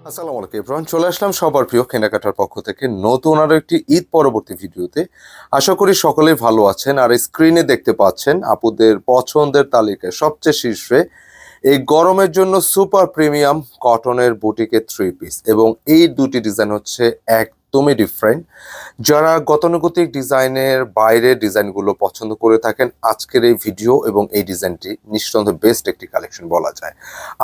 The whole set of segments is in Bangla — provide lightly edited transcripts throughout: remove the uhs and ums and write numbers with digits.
আসসালামু আলাইকুম এভরিওয়ান, চলে আসলাম সবার প্রিয় কেনাকাটার পক্ষ থেকে নতুন আরো একটি ঈদ পরবর্তী ভিডিওতে। আশা করি সকলেই ভালো আছেন। আর স্ক্রিনে দেখতে পাচ্ছেন আপুদের পছন্দের তালিকায় সবচেয়ে শীর্ষে এই গরমের জন্য সুপার প্রিমিয়াম কটনের বুটিকের থ্রি পিস, এবং এই দুটি ডিজাইন হচ্ছে একদমই ডিফারেন্ট। যারা গতানুগতিক ডিজাইনের বাইরে ডিজাইনগুলো পছন্দ করে থাকেন, আজকের এই ভিডিও এবং এই ডিজাইনটি নিঃসন্দেহে বেস্ট একটি কালেকশন বলা যায়।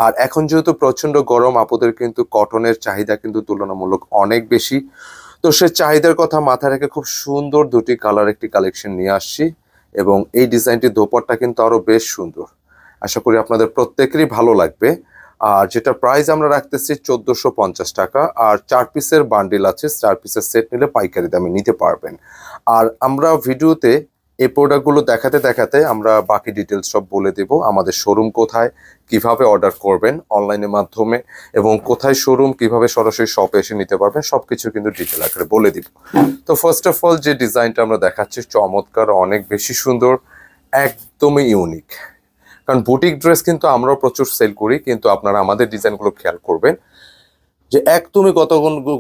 আর এখন যেহেতু প্রচণ্ড গরম, আপুদের কিন্তু কটনের চাহিদা কিন্তু তুলনামূলক অনেক বেশি। তো সে চাহিদার কথা মাথায় রেখে খুব সুন্দর দুটি কালার একটি কালেকশন নিয়ে আসছি, এবং এই ডিজাইনটি দোপাট্টা কিন্তু আরও বেশ সুন্দর। আশা করি আপনাদের প্রত্যেকেরই ভালো লাগবে। আর যেটা প্রাইস আমরা রাখতেছি 1450 টাকা, আর 4 পিসের বান্ডিল আছে, 4 পিসের সেট নিলে পাইকারি দামে নিতে পারবেন। আর আমরা ভিডিওতে এই প্রোডাক্টগুলো দেখাতে দেখাতে আমরা বাকি ডিটেলস সব বলে দেব। আমাদের শোরুম কোথায়, কিভাবে অর্ডার করবেন অনলাইনের মাধ্যমে, এবং কোথায় শোরুম, কিভাবে সরাসরি শপে এসে নিতে পারবেন, সবকিছু কিন্তু ডিটেল আকারে বলে দিব। তো ফার্স্ট অফ অল যে ডিজাইনটা আমরা দেখাচ্ছি চমৎকার, অনেক বেশি সুন্দর, একদমই ইউনিক। কারণ বুটিক ড্রেস কিন্তু আমরাও প্রচুর সেল করি, কিন্তু আপনারা আমাদের ডিজাইনগুলো খেয়াল করবেন যে একদমই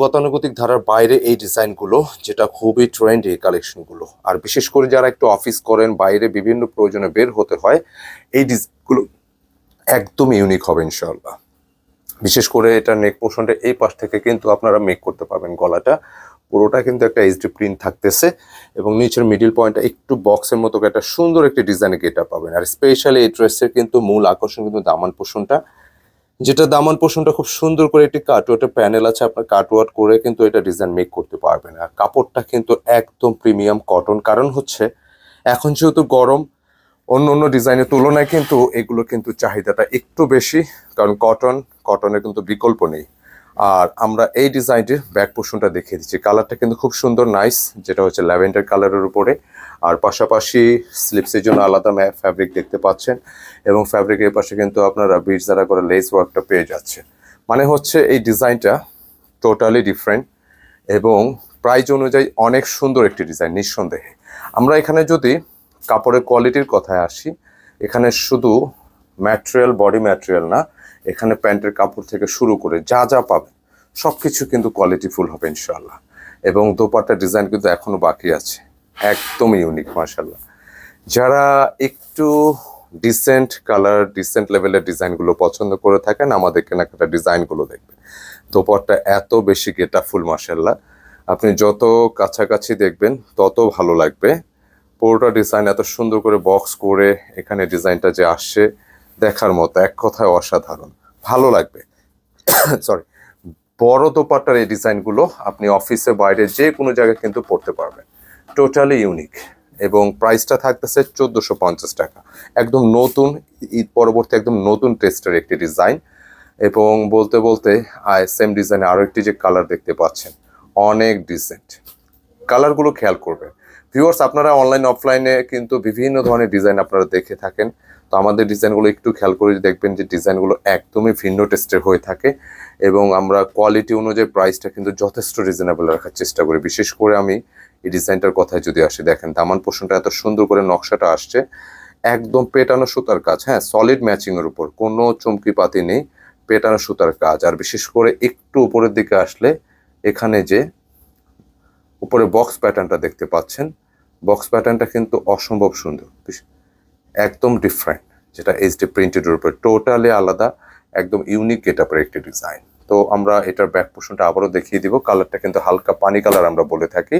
গতানুগতিক ধারার বাইরে এই ডিজাইনগুলো, যেটা খুবই ট্রেন্ড এই কালেকশনগুলো। আর বিশেষ করে যারা একটু অফিস করেন, বাইরে বিভিন্ন প্রয়োজনে বের হতে হয়, এই ডিজাইনগুলো একদমই ইউনিক হবে ইনশাআল্লাহ। বিশেষ করে এটা নেক পোর্শনটা এই পাশ থেকে কিন্তু আপনারা মেক করতে পারবেন, গলাটা পুরোটা কিন্তু একটা এইচডি প্রিন্ট থাকতেছে, এবং নিচের মিডিল পয়েন্টটা একটু বক্সের মতো একটা সুন্দর একটি ডিজাইনে গেটা পাবেন। আর স্পেশালি এই ড্রেসের কিন্তু মূল আকর্ষণ কিন্তু দামান পোর্শনটা, যেটা দামান পোর্শনটা খুব সুন্দর করে একটি কাটওয়ার্টের প্যানেল আছে, আপনার কাটওয়ার্ট করে কিন্তু এটা ডিজাইন মেক করতে পারবেন। আর কাপড়টা কিন্তু একদম প্রিমিয়াম কটন, কারণ হচ্ছে এখন যেহেতু গরম, অন্য অন্য ডিজাইনের তুলনায় কিন্তু এগুলো কিন্তু চাহিদাটা একটু বেশি, কারণ কটনের কিন্তু বিকল্প নেই। আর আমরা এই ডিজাইনটির ব্যাক পোর্শনটা দেখিয়ে দিচ্ছি, কালারটা কিন্তু খুব সুন্দর নাইস, যেটা হচ্ছে ল্যাভেন্ডার কালারের উপরে। আর পাশাপাশি স্লিপসের জন্য আলাদা ফ্যাব্রিক দেখতে পাচ্ছেন, এবং ফ্যাব্রিকের পাশে কিন্তু আপনারা বিটস দ্বারা করে লেস ওয়ার্কটা পেয়ে যাচ্ছেন। মানে হচ্ছে এই ডিজাইনটা টোটালি ডিফারেন্ট, এবং প্রাইস অনুযায়ী অনেক সুন্দর একটি ডিজাইন নিঃসন্দেহে। আমরা এখানে যদি কাপড়ের কোয়ালিটির কথায় আসি, এখানে শুধু ম্যাটেরিয়াল, বডি ম্যাটেরিয়াল না, এখানে প্যান্টের কাপড় থেকে শুরু করে যা যা পাবেন সব কিছু কিন্তু কোয়ালিটিফুল হবে ইনশাআল্লাহ। এবং দোপাট্টার ডিজাইন কিন্তু এখনো বাকি আছে, একদম ইউনিক মাশাআল্লাহ। যারা একটু ডিসেন্ট কালার, ডিসেন্ট লেভেলের ডিজাইনগুলো পছন্দ করে থাকেন, আমাদের কেনাকাটা ডিজাইনগুলো দেখবেন। দোপাট্টা এত বেশি গেটাফুল মাশাআল্লাহ, আপনি যত কাছাকাছি দেখবেন তত ভালো লাগবে। পুরোটা ডিজাইন এত সুন্দর করে বক্স করে এখানে ডিজাইনটা যে আসছে, দেখার মতো, এক কথায় অসাধারণ, ভালো লাগবে। সরি, বড় দোপাট্টার এই ডিজাইনগুলো আপনি অফিসে বাইরে যে কোনো জায়গায় কিন্তু পড়তে পারবেন, টোটালি ইউনিক। এবং প্রাইসটা থাকতেছে 1450 টাকা, একদম নতুন, ঈদ পরবর্তী একদম নতুন টেস্টের একটি ডিজাইন। এবং বলতে বলতে সেম ডিজাইনে আরও একটি যে কালার দেখতে পাচ্ছেন, অনেক ডিসেন্ট কালারগুলো খেয়াল করবেন। ভিউয়ার্স, আপনারা অনলাইন অফলাইনে কিন্তু বিভিন্ন ধরনের ডিজাইন আপনারা দেখে থাকেন, তো আমাদের ডিজাইনগুলো একটু খেয়াল করে দেখবেন যে ডিজাইনগুলো একদমই ভিন্ন টেস্টের হয়ে থাকে, এবং আমরা কোয়ালিটি অনুযায়ী প্রাইসটা কিন্তু যথেষ্ট রিজনেবল রাখার চেষ্টা করি। বিশেষ করে আমি এই ডিজাইনটার কথায় যদি আসি, দেখেন দামান পোর্শনটা এত সুন্দর করে নকশাটা আসছে, একদম পেটানো সুতার কাজ, হ্যাঁ, সলিড ম্যাচিংয়ের উপর কোনো চমকি পাতি নেই, পেটানো সুতার কাজ। আর বিশেষ করে একটু উপরের দিকে আসলে এখানে যে উপরে বক্স প্যাটার্নটা দেখতে পাচ্ছেন, বক্স প্যাটার্নটা কিন্তু অসম্ভব সুন্দর, একদম ডিফারেন্ট, যেটা এইচডি প্রিন্টেডের উপর টোটালি আলাদা, একদম ইউনিক গেটআপের একটি ডিজাইন। তো আমরা এটার ব্যাক পোর্শনটা আবারও দেখিয়ে দিব। কালারটা কিন্তু হালকা পানি কালার আমরা বলে থাকি,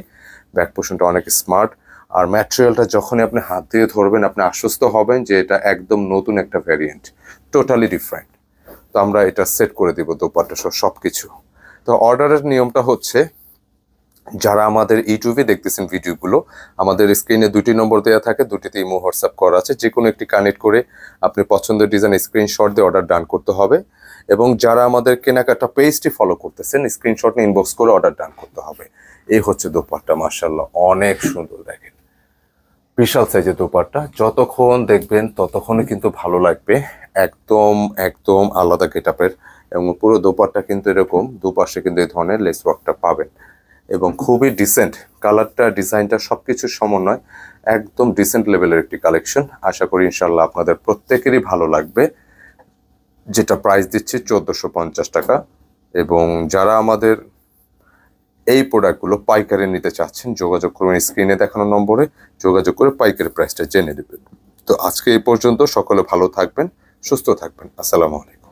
ব্যাক পোর্শনটা অনেক স্মার্ট। আর ম্যাটেরিয়ালটা যখনই আপনি হাত দিয়ে ধরবেন, আপনি আশ্বস্ত হবেন যে এটা একদম নতুন একটা ভ্যারিয়েন্ট, টোটালি ডিফারেন্ট। তো আমরা এটা সেট করে দিব দোপাট্টা সহ সব কিছু। তো অর্ডারের নিয়মটা হচ্ছে, যারা আমাদের ইউটিউবে দেখতেছেন ভিডিওগুলো, আমাদের স্ক্রিনে 2টি নম্বর দেওয়া থাকে, 2টিতে ইমো হোয়াটসঅ্যাপ করা আছে, যে কোনো একটি কানেক্ট করে আপনি পছন্দের ডিজাইন স্ক্রিনশট দিয়ে অর্ডার ডান করতে হবে। এবং যারা আমাদের কেনাকাটা পেজটি ফলো করতেছেন, স্ক্রিনশট নিয়ে ইনবক্স করে অর্ডার ডান করতে হবে। এই হচ্ছে দোপাট্টা, মাশাআল্লাহ অনেক সুন্দর, দেখেন বিশাল সাইজের দোপাট্টা, যতক্ষণ দেখবেন ততক্ষণই কিন্তু ভালো লাগবে, একদম একদম আলাদা গেটআপের। এবং পুরো দোপাট্টা কিন্তু এরকম দুপাশে কিন্তু এই ধরনের লেস ওয়ার্কটা পাবেন, এবং খুবই ডিসেন্ট কালারটা, ডিজাইনটা সবকিছুর সমন্বয় একদম ডিসেন্ট লেভেলের একটি কালেকশন। আশা করি ইনশাল্লাহ আপনাদের প্রত্যেকেরই ভালো লাগবে। যেটা প্রাইস দিচ্ছি 1450 টাকা, এবং যারা আমাদের এই প্রোডাক্টগুলো পাইকারি নিতে চাচ্ছেন যোগাযোগ করবেন স্ক্রিনে দেখানো নম্বরে, যোগাযোগ করে পাইকারি প্রাইসটা জেনে নেবেন। তো আজকে এই পর্যন্ত, সকলে ভালো থাকবেন, সুস্থ থাকবেন। আসসালামু আলাইকুম।